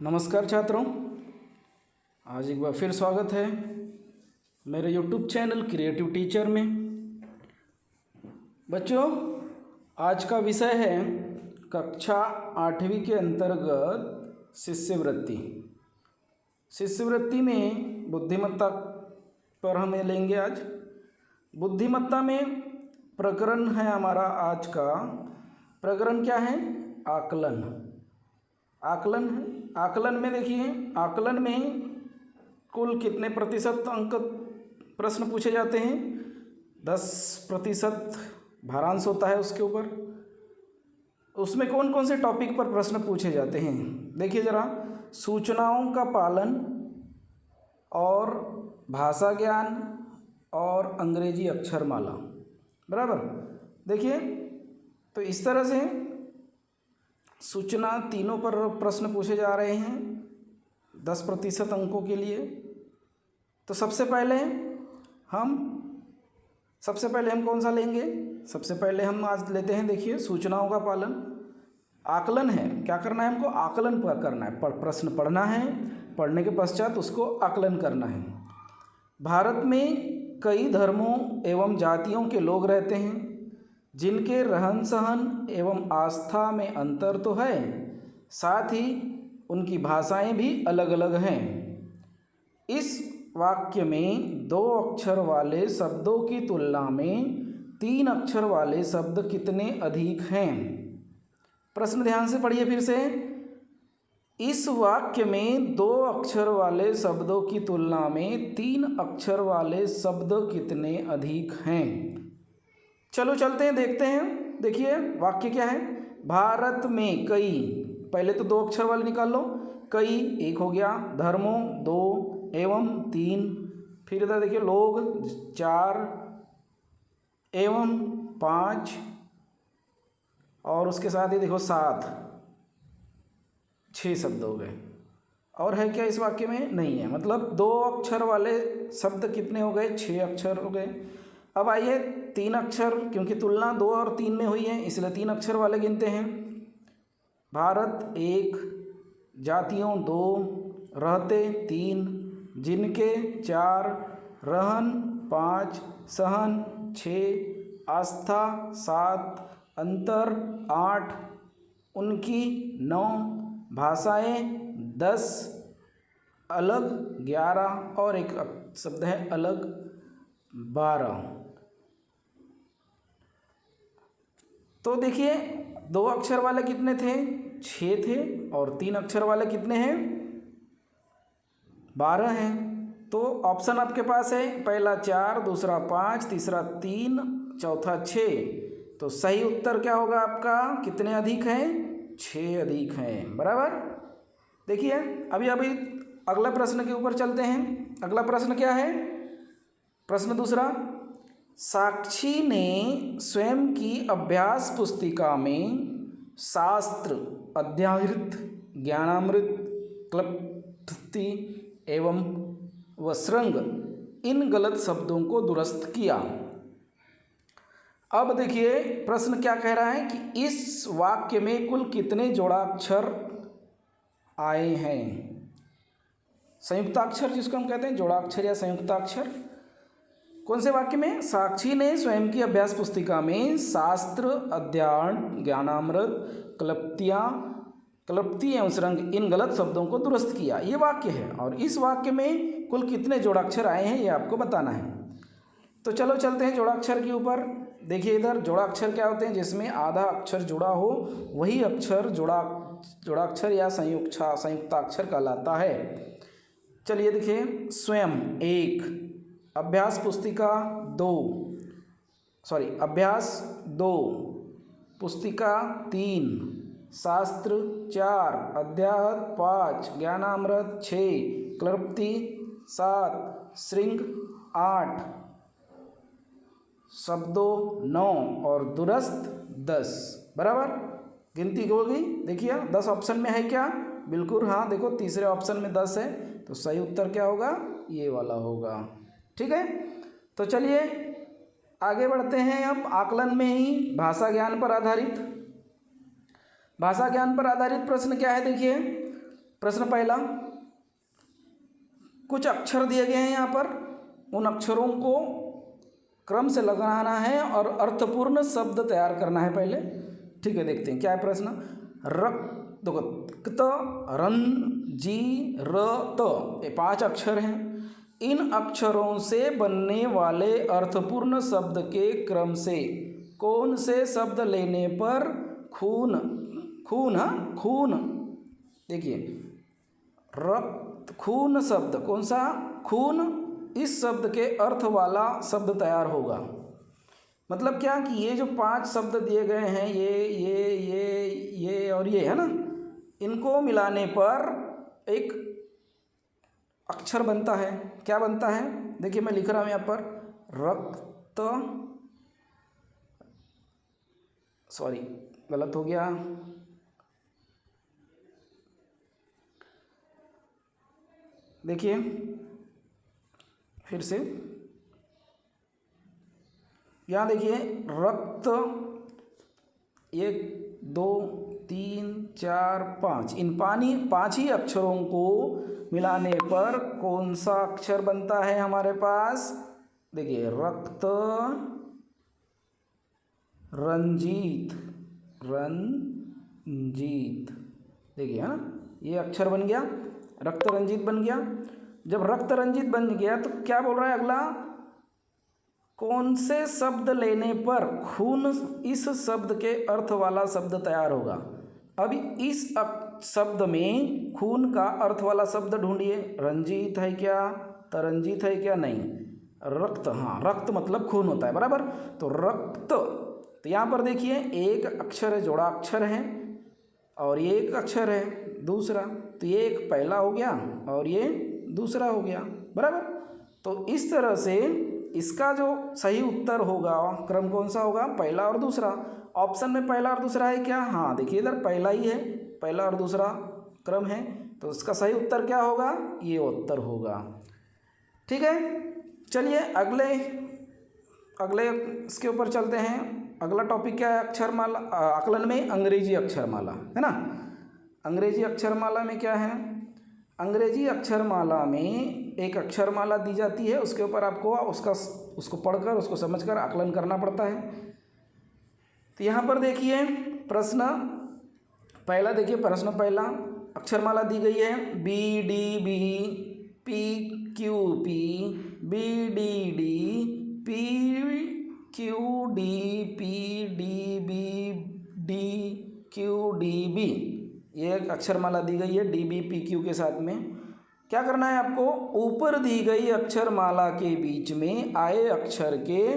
नमस्कार छात्रों, आज एक बार फिर स्वागत है मेरे YouTube चैनल क्रिएटिव टीचर में। बच्चों, आज का विषय है कक्षा 8वीं के अंतर्गत शिष्यवृत्ति। शिष्यवृत्ति में बुद्धिमत्ता पर हमें लेंगे आज। बुद्धिमत्ता में प्रकरण है हमारा आज का। प्रकरण क्या है? आकलन। आकलन है। आकलन में देखिए, आकलन में कुल कितने प्रतिशत अंक प्रश्न पूछे जाते हैं? 10% भारांश होता है उसके ऊपर। उसमें कौन कौन से टॉपिक पर प्रश्न पूछे जाते हैं? देखिए ज़रा, सूचनाओं का पालन और भाषा ज्ञान और अंग्रेजी अक्षरमाला। बराबर। देखिए, तो इस तरह से सूचना तीनों पर प्रश्न पूछे जा रहे हैं 10% अंकों के लिए। तो सबसे पहले हम कौन सा लेंगे? सबसे पहले हम आज लेते हैं, देखिए, सूचनाओं का पालन। आकलन है। क्या करना है हमको? आकलन पर करना है। प्रश्न पढ़ना है, पढ़ने के पश्चात उसको आकलन करना है। भारत में कई धर्मों एवं जातियों के लोग रहते हैं, जिनके रहन सहन एवं आस्था में अंतर तो है, साथ ही उनकी भाषाएं भी अलग अलग हैं। इस वाक्य में 2 अक्षर वाले शब्दों की तुलना में 3 अक्षर वाले शब्द कितने अधिक हैं? प्रश्न ध्यान से पढ़िए फिर से। इस वाक्य में 2 अक्षर वाले शब्दों की तुलना में 3 अक्षर वाले शब्द कितने अधिक हैं? चलो चलते हैं, देखते हैं। देखिए, वाक्य क्या है? भारत में कई, पहले तो 2 अक्षर वाले निकाल लो। कई एक हो गया, धर्मों 2 एवं 3, फिर इधर देखिए लोग 4 एवं 5, और उसके साथ ही देखो 7, 6 शब्द हो गए। और है क्या इस वाक्य में? नहीं है। मतलब 2 अक्षर वाले शब्द कितने हो गए? 6 अक्षर हो गए। अब आइए 3 अक्षर, क्योंकि तुलना 2 और 3 में हुई है, इसलिए 3 अक्षर वाले गिनते हैं। भारत 1, जातियों 2, रहते 3, जिनके 4, रहन 5, सहन 6, आस्था 7, अंतर 8, उनकी 9, भाषाएं 10, अलग 11, और एक शब्द है अलग 12। तो देखिए, 2 अक्षर वाले कितने थे? 6 थे। और 3 अक्षर वाले कितने हैं? 12 हैं। तो ऑप्शन आपके पास है, पहला 4, दूसरा 5, तीसरा 3, चौथा 6। तो सही उत्तर क्या होगा आपका? कितने अधिक हैं? 6 अधिक हैं। बराबर। देखिए, अभी अगला प्रश्न के ऊपर चलते हैं। अगला प्रश्न क्या है? प्रश्न दूसरा, साक्षी ने स्वयं की अभ्यास पुस्तिका में शास्त्र, अध्याहृत, ज्ञानामृत, क्लृप्ति एवं वसृंग इन गलत शब्दों को दुरुस्त किया। अब देखिए, प्रश्न क्या कह रहा है कि इस वाक्य में कुल कितने जोड़ाक्षर आए हैं? संयुक्ताक्षर, जिसको हम कहते हैं जोड़ाक्षर या संयुक्ताक्षर। कौन से वाक्य में? साक्षी ने स्वयं की अभ्यास पुस्तिका में शास्त्र, अध्ययन, ज्ञानामृत, क्लृप्ति एवं वसृंग इन गलत शब्दों को दुरुस्त किया। ये वाक्य है, और इस वाक्य में कुल कितने जोड़ाक्षर आए हैं ये आपको बताना है। तो चलो चलते हैं जोड़ाक्षर के ऊपर। देखिए, इधर जोड़ाक्षर क्या होते हैं? जिसमें आधा अक्षर जुड़ा हो वही अक्षर जोड़ाक्षर या संयुक्ताक्षर कहलाता है। चलिए देखिए, स्वयं 1, अभ्यास पुस्तिका 2, अभ्यास 2, पुस्तिका 3, शास्त्र 4, अध्याय 5, ज्ञानामृत 6, क्लृप्ति 7, श्रृंग 8, शब्दों 9 और दुरुस्त 10। बराबर, गिनती हो गई। देखिए, 10 ऑप्शन में है क्या? बिल्कुल हाँ। देखो, तीसरे ऑप्शन में 10 है, तो सही उत्तर क्या होगा? ये वाला होगा। ठीक है। तो चलिए आगे बढ़ते हैं। अब आकलन में ही भाषा ज्ञान पर आधारित प्रश्न क्या है? देखिए, प्रश्न पहला, कुछ अक्षर दिए गए हैं यहाँ पर, उन अक्षरों को क्रम से लगाना है और अर्थपूर्ण शब्द तैयार करना है पहले। ठीक है, देखते हैं क्या है प्रश्न। देखो क्त, रन, जी, र, त, ये 5 अक्षर हैं। इन अक्षरों से बनने वाले अर्थपूर्ण शब्द के क्रम से कौन से शब्द लेने पर खून, खून, देखिए रक्त, खून शब्द, कौन सा, खून, इस शब्द के अर्थ वाला शब्द तैयार होगा। मतलब क्या कि ये जो 5 शब्द दिए गए हैं, ये और ये है ना, इनको मिलाने पर एक अक्षर बनता है। क्या बनता है, देखिए मैं लिख रहा हूँ यहाँ पर, रक्त, सॉरी गलत हो गया, देखिए फिर से, यहाँ देखिए रक्त, 1 2 3 4 5, इन 5 ही अक्षरों को मिलाने पर कौन सा अक्षर बनता है हमारे पास, देखिए रक्त, रंजीत, देखिए है ना, ये अक्षर बन गया, रक्त रंजित बन गया। जब रक्त रंजित बन गया तो क्या बोल रहा है अगला, कौन से शब्द लेने पर खून, इस शब्द के अर्थ वाला शब्द तैयार होगा। अभी इस शब्द में खून का अर्थ वाला शब्द ढूंढिए, रंजीत है क्या, तरंजित है क्या, नहीं, रक्त, हाँ रक्त मतलब खून होता है, बराबर। तो रक्त, तो यहाँ पर देखिए एक अक्षर है, जोड़ा अक्षर है, और ये एक अक्षर है दूसरा, तो ये एक पहला हो गया और ये दूसरा हो गया, बराबर। तो इस तरह से इसका जो सही उत्तर होगा, क्रम कौन सा होगा, पहला और दूसरा। ऑप्शन में पहला और दूसरा है क्या, हाँ देखिए इधर पहला ही है, पहला और दूसरा क्रम है, तो इसका सही उत्तर क्या होगा, ये उत्तर होगा। ठीक है, चलिए अगले इसके ऊपर चलते हैं। अगला टॉपिक क्या है, अक्षरमाला, आकलन में अंग्रेजी अक्षरमाला, है ना। अंग्रेजी अक्षरमाला में क्या है, अंग्रेजी अक्षरमाला में एक अक्षरमाला दी जाती है, उसके ऊपर आपको उसको पढ़कर, उसको समझकर आकलन करना पड़ता है। तो यहाँ पर देखिए प्रश्न पहला, देखिए प्रश्न पहला, अक्षरमाला दी गई है, B D B, P Q P, B D D, P Q D, P D B, D Q D B, ये एक अक्षरमाला दी गई है डी बी पी क्यू के साथ में। क्या करना है आपको, ऊपर दी गई अक्षरमाला के बीच में आए अक्षर के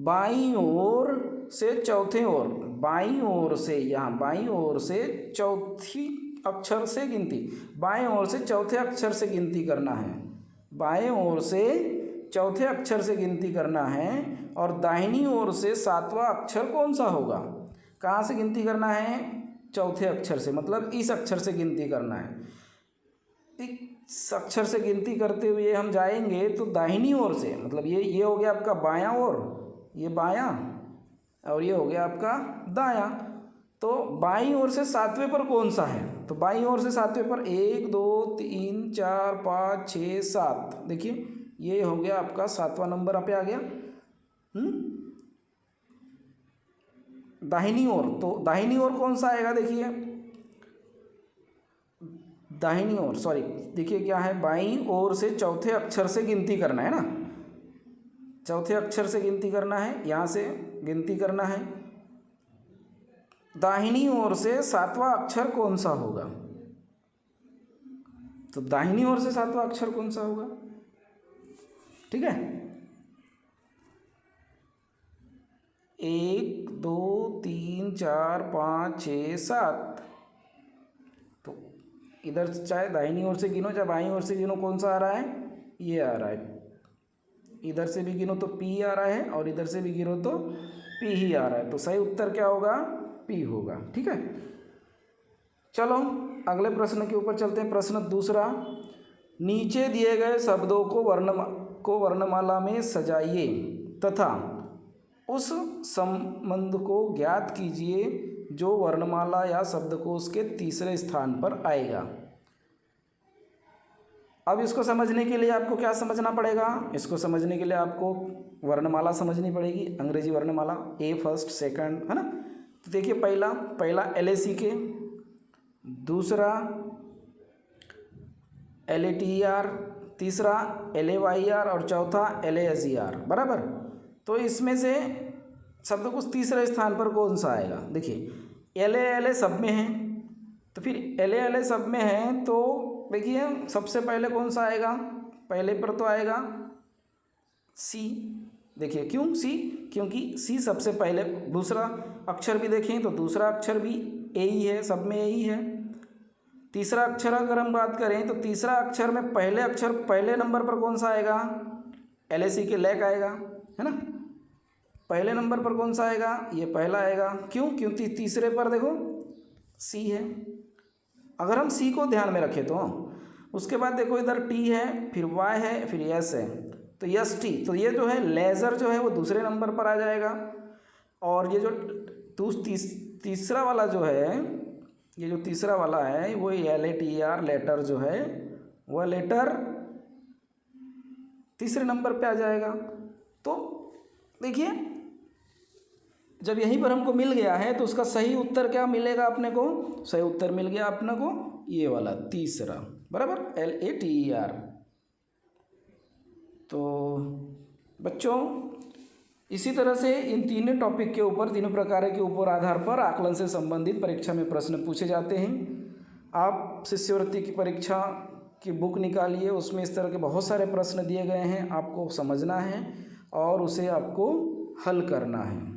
बाईं ओर से चौथे ओर, बाईं ओर से, यहाँ बाईं ओर से चौथी अक्षर से गिनती, बाएं ओर से चौथे अक्षर से गिनती करना है, बाएं ओर से चौथे अक्षर से गिनती करना है, और दाहिनी ओर से 7वां अक्षर कौन सा होगा। कहाँ से गिनती करना है, चौथे अक्षर से, मतलब इस अक्षर से गिनती करना है। इस अक्षर से गिनती करते हुए हम जाएंगे तो दाहिनी ओर से, मतलब ये हो गया आपका बायां ओर, ये बायां, और ये हो गया आपका दायां। तो बाईं ओर से 7वें पर कौन सा है, तो बाईं ओर से 7वें पर 1 2 3 4 5 6 7, देखिए ये हो गया आपका 7वां नंबर पे आ गया। दाहिनी ओर, तो दाहिनी ओर कौन सा आएगा, देखिए दाहिनी ओर, सॉरी देखिए क्या है, बाईं ओर से चौथे अक्षर से गिनती करना है ना, चौथे अक्षर से गिनती करना है, यहाँ से गिनती करना है। दाहिनी ओर से 7वां अक्षर कौन सा होगा, तो दाहिनी ओर से 7वां अक्षर कौन सा होगा, ठीक है। 1 2 3 4 5 6 7, तो इधर चाहे दाहिनी ओर से गिनो चाहे बाईं ओर से गिनो, कौन सा आ रहा है, ये आ रहा है। इधर से भी गिनो तो पी आ रहा है, और इधर से भी गिनो तो पी ही आ रहा है, तो सही उत्तर क्या होगा, पी होगा, ठीक है। चलो अगले प्रश्न के ऊपर चलते हैं। प्रश्न दूसरा, नीचे दिए गए शब्दों को वर्णमाला में सजाइए तथा उस संबंध को ज्ञात कीजिए जो वर्णमाला या शब्दकोश के तीसरे स्थान पर आएगा। अब इसको समझने के लिए आपको क्या समझना पड़ेगा? इसको समझने के लिए आपको वर्णमाला समझनी पड़ेगी, अंग्रेजी वर्णमाला, ए फर्स्ट सेकंड, है ना। तो देखिए पहला LACK, दूसरा LATER, तीसरा LAYER और चौथा LASER, बराबर। तो इसमें से शब्दकोश तीसरे स्थान पर कौन सा आएगा? देखिए LA सब में है, तो फिर LA सब में है तो देखिए सबसे पहले कौन सा आएगा? पहले पर तो आएगा C। देखिए क्यों C? क्योंकि C सबसे पहले, दूसरा अक्षर भी देखें तो दूसरा अक्षर भी A ही है, सब में A ही है। तीसरा अक्षर अगर हम बात करें तो तीसरा अक्षर में पहले अक्षर पहले नंबर पर कौन सा आएगा? LACK लैक आएगा, है ना। पहले नंबर पर कौन सा आएगा? ये पहला आएगा। क्यों? क्योंकि तीसरे पर देखो C है। अगर हम C को ध्यान में रखें तो उसके बाद देखो इधर T है, फिर Y है, फिर S है, तो ST, तो ये जो है लेज़र जो है वो दूसरे नंबर पर आ जाएगा। और ये जो तीसरा वाला जो है, ये जो तीसरा वाला है वो LATER लेटर जो है वह लेटर तीसरे नंबर पे आ जाएगा। तो देखिए जब यहीं पर हमको मिल गया है तो उसका सही उत्तर क्या मिलेगा अपने को? सही उत्तर मिल गया अपने को ये वाला तीसरा, बराबर, LATER। तो बच्चों इसी तरह से इन तीनों टॉपिक के ऊपर, तीनों प्रकार के ऊपर आधार पर आकलन से संबंधित परीक्षा में प्रश्न पूछे जाते हैं। आप शिष्यवृत्ति की परीक्षा की बुक निकालिए, उसमें इस तरह के बहुत सारे प्रश्न दिए गए हैं, आपको समझना है और उसे आपको हल करना है।